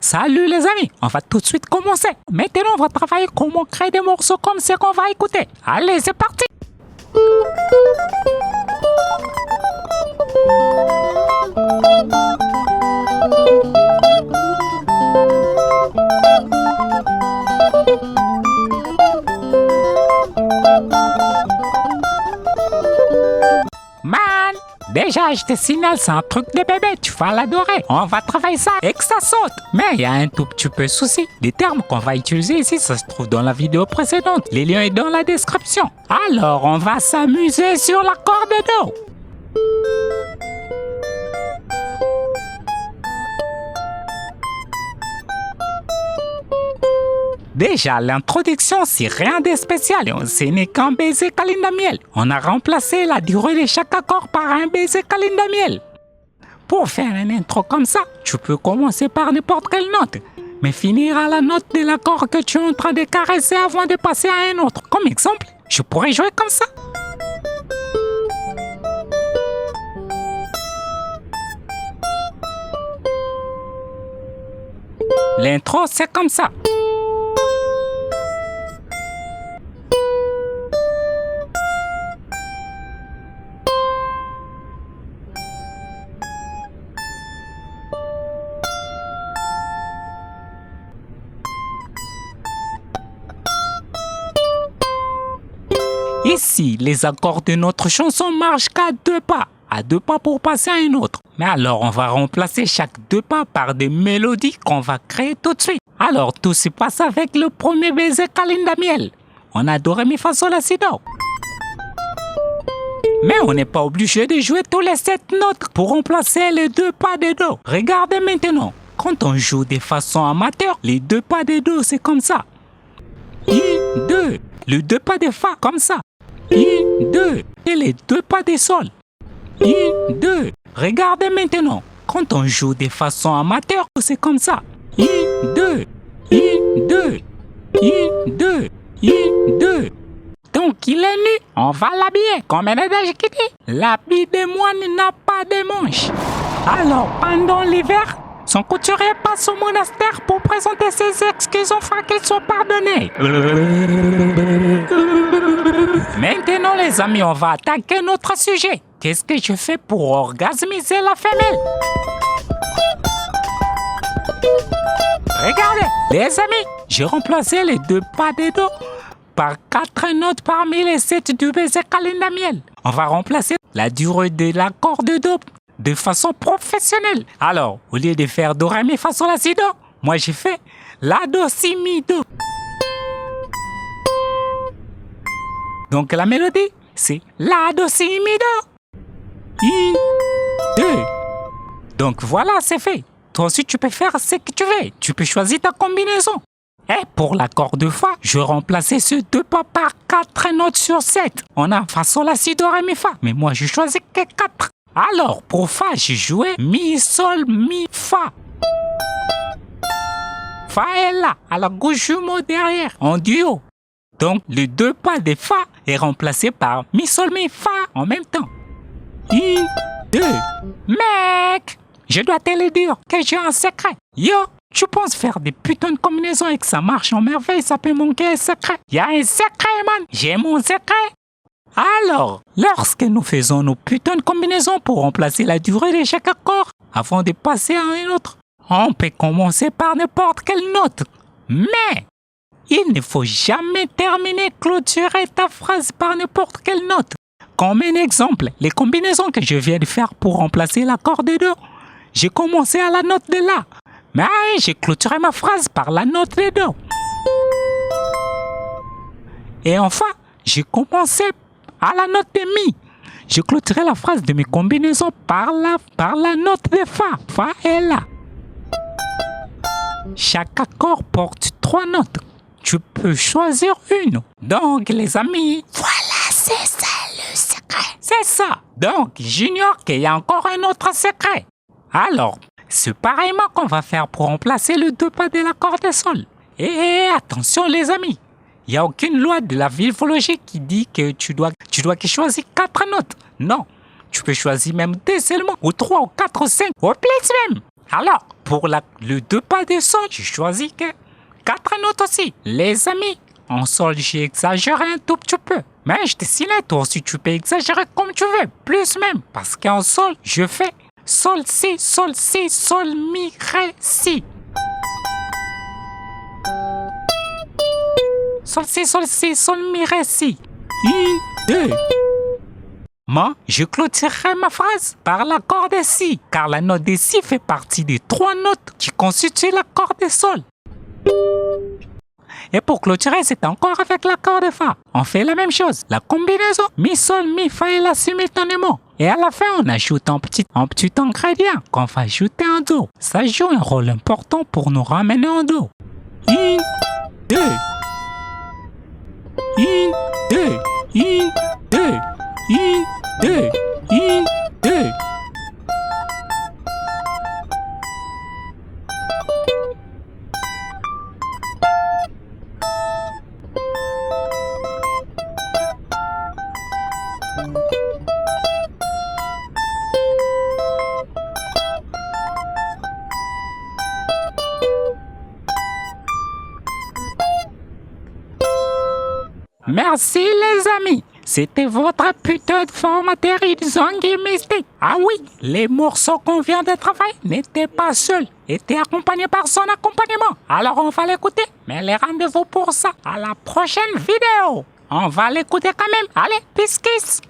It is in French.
Salut les amis, on va tout de suite commencer. Maintenant, on va travailler comment créer des morceaux comme ce qu'on va écouter. Allez, c'est parti. Man, déjà je te signale, c'est un truc de bébé, tu vas l'adorer. On va travailler ça et que ça saute. Mais il y a un tout petit peu souci. Les termes qu'on va utiliser ici, ça se trouve dans la vidéo précédente. Les liens sont dans la description. Alors, on va s'amuser sur l'accord de Do. Déjà, l'introduction, c'est rien de spécial. Ce n'est qu'un baiser câlin de miel. On a remplacé la durée de chaque accord par un baiser câlin de miel. Pour faire une intro comme ça, tu peux commencer par n'importe quelle note, mais finir à la note de l'accord que tu es en train de caresser avant de passer à un autre. Comme exemple, je pourrais jouer comme ça. L'intro, c'est comme ça. Ici, les accords de notre chanson marchent qu'à 2 pas. À 2 pas pour passer à un autre. Mais alors, on va remplacer chaque 2 pas par des mélodies qu'on va créer tout de suite. Alors, tout se passe avec le premier baiser câlin de miel. On a Do, Ré, Mi, Fa, Sol, La, Si, Do. Mais on n'est pas obligé de jouer tous les 7 notes pour remplacer les 2 pas de Do. Regardez maintenant. Quand on joue de façon amateur, les 2 pas de Do, c'est comme ça. 1, 2. Les 2 pas de Fa, comme ça. 1, 2. Et les 2 pas de Sol. 1, 2. Regardez maintenant. Quand on joue de façon amateur, c'est comme ça. 1, 2. 1, 2. 1, 2. 1, 2. Donc il est nu. On va l'habiller. Comme un adage qui dit, l'habit des moines n'a pas de manches. Alors, pendant l'hiver, son couturier passe au monastère pour présenter ses excuses afin qu'ils soient pardonnés. Maintenant les amis, on va attaquer notre sujet. Qu'est-ce que je fais pour orgasmiser la femelle? Regardez, les amis, j'ai remplacé les 2 pas de Do par 4 notes parmi les 7 du baiser câlin de miel. On va remplacer la durée de l'accord de Do de façon professionnelle. Alors, au lieu de faire Do, Ré, Mi, Fa, Sol, La, Si, Do, moi j'ai fait La, Do, Si, Mi, Do. Donc la mélodie, c'est La, Do, Si, Mi, Do. 1, 2. Donc voilà, c'est fait. Toi aussi, tu peux faire ce que tu veux. Tu peux choisir ta combinaison. Et pour l'accord de Fa, je remplaçais ce 2 pas par 4 notes sur 7. On a Fa, Sol, La, Si, Do, Ré, Mi, Fa. Mais moi, je choisis que 4. Alors, pour Fa, j'ai joué Mi, Sol, Mi, Fa. Fa est là, à la gauche du mot derrière, en duo. Donc, le 2 pas de Fa est remplacé par Mi, Sol, Mi, Fa en même temps. 1, 2. Mec, je dois te le dire que j'ai un secret. Yo, tu penses faire des putains de combinaisons et que ça marche en merveille, ça peut manquer un secret. Il y a un secret, man. J'ai mon secret. Alors, lorsque nous faisons nos putains de combinaisons pour remplacer la durée de chaque accord avant de passer à un autre, on peut commencer par n'importe quelle note. Mais, il ne faut jamais terminer, clôturer ta phrase par n'importe quelle note. Comme un exemple, les combinaisons que je viens de faire pour remplacer l'accord de Do, j'ai commencé à la note de La, mais j'ai clôturé ma phrase par la note de Do. Et enfin, j'ai commencé à la note de Mi. J'ai clôturé la phrase de mes combinaisons par la note de Fa. Fa est là. Chaque accord porte 3 notes. Tu peux choisir une. Donc, les amis, voilà, c'est ça le secret. C'est ça. Donc, j'ignore qu'il y a encore un autre secret. Alors, c'est pareillement qu'on va faire pour remplacer le 2 pas de l'accord de Sol. Et attention les amis. Il n'y a aucune loi de la vivologie qui dit que tu dois que choisir 4 notes. Non, tu peux choisir même 2 seulement, ou 3, ou 4, ou 5, ou plus même. Alors, pour le 2 pas de sol, j'ai choisi que 4 notes aussi. Les amis, en sol, j'ai exagéré un tout petit peu. Mais je te signale, toi aussi, tu peux exagérer comme tu veux. Plus même, parce qu'en sol, je fais sol, si, sol, mi, ré, si. Sol, si, sol, mi, ré, si. 1, 2. Moi, je clôturerai ma phrase par l'accord de si, car la note de si fait partie des 3 notes qui constituent l'accord de sol. Et pour clôturer, c'est encore avec l'accord de fa. On fait la même chose, la combinaison mi, sol, mi, fa et la simultanément. Et à la fin, on ajoute un petit ingrédient qu'on va ajouter en do. Ça joue un rôle important pour nous ramener en do. 1, 2. 1, 2. 1, 2. 1, 2. 1, 2. Merci les amis, c'était votre putain de formateur Zangui Mystique. Ah oui, les morceaux qu'on vient de travailler n'étaient pas seuls, étaient accompagnés par son accompagnement. Alors on va l'écouter, mais les rendez-vous pour ça à la prochaine vidéo. On va l'écouter quand même. Allez, peace kiss.